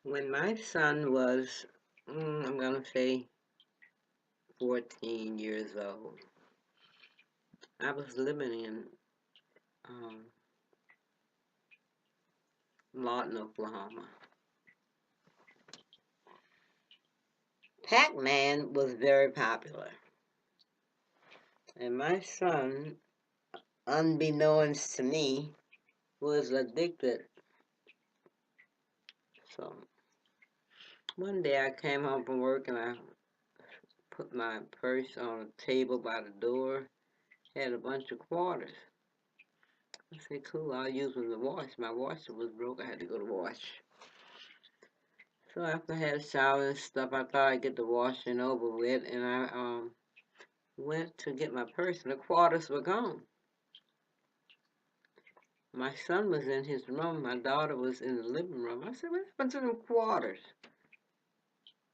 When my son was, I'm going to say 14 years old, I was living in um, Lawton, Oklahoma. Pac-Man was very popular. And my son, unbeknownst to me, was addicted. So one day I came home from work and I put my purse on a table by the door, had a bunch of quarters. I said, cool, I'll use them to wash. My washer was broke, I had to go to wash. So after I had a shower and stuff, I thought I'd get the washing over with, and I went to get my purse, and the quarters were gone. My son was in his room, my daughter was in the living room. I said, what happened to them quarters?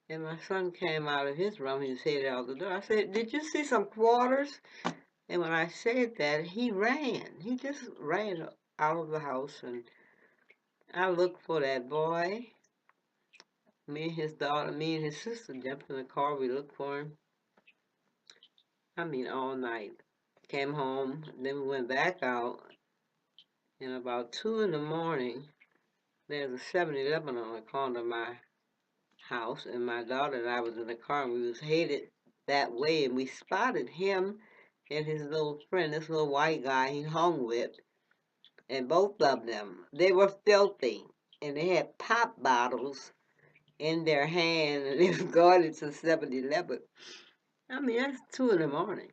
And my son came out of his room, he was headed out the door. I said, did you see some quarters? And when I said that, he ran. He just ran out of the house, and I looked for that boy. Me and his daughter, me and his sister jumped in the car. We looked for him. I mean, all night. Came home, then we went back out, and about 2 in the morning, there's a 7-Eleven on the corner of my house, and my daughter and I was in the car, and we was headed that way, and we spotted him and his little friend, this little white guy he hung with, and both of them, they were filthy, and they had pop bottles in their hand, and they was going into 7-Eleven. I mean, that's 2 in the morning.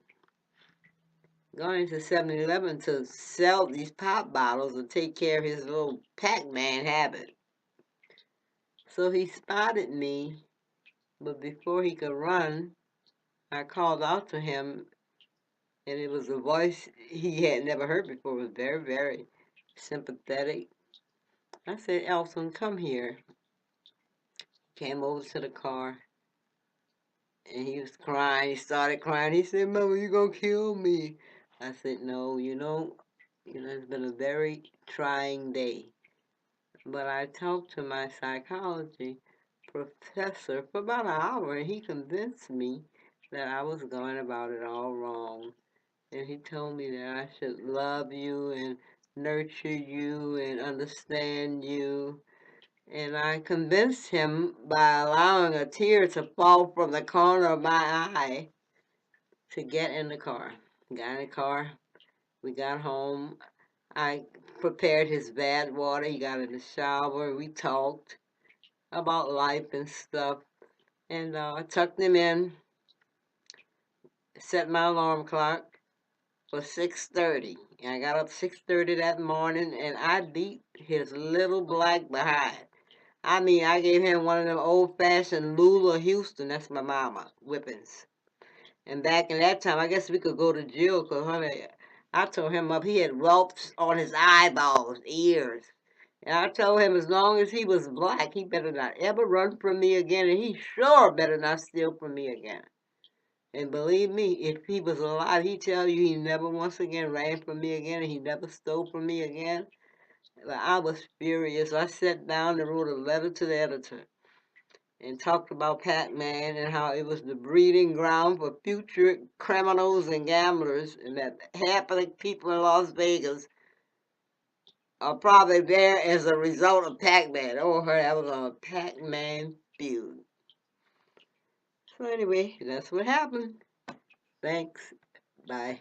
Going into 7-Eleven to sell these pop bottles and take care of his little Pac-Man habit. So he spotted me, but before he could run, I called out to him, and it was a voice he had never heard before. It was very, very sympathetic. I said, Elson, come here. Came over to the car, and he was crying. He started crying. He said, Mama, you gonna kill me. I said, no, it's been a very trying day. But I talked to my psychology professor for about an hour, and he convinced me that I was going about it all wrong. And he told me that I should love you and nurture you and understand you. And I convinced him by allowing a tear to fall from the corner of my eye to get in the car. Got in the car. We got home. I prepared his bath water. He got in the shower. We talked about life and stuff. And I tucked him in, set my alarm clock for 6:30. And I got up 6:30 that morning, and I beat his little black behind. I mean, I gave him one of them old-fashioned Lula Houston, that's my mama, whippings. And back in that time, I guess we could go to jail, because, honey, I tore him up. He had whelps on his eyeballs, ears. And I told him as long as he was black, he better not ever run from me again, and he sure better not steal from me again. And believe me, if he was alive, he'd tell you he never once again ran from me again, and he never stole from me again. But I was furious. I sat down and wrote a letter to the editor and talked about Pac-Man and how it was the breeding ground for future criminals and gamblers, and that half of the people in Las Vegas are probably there as a result of Pac-Man. Oh, her, that was on a Pac-Man feud. So anyway, that's what happened. Thanks. Bye.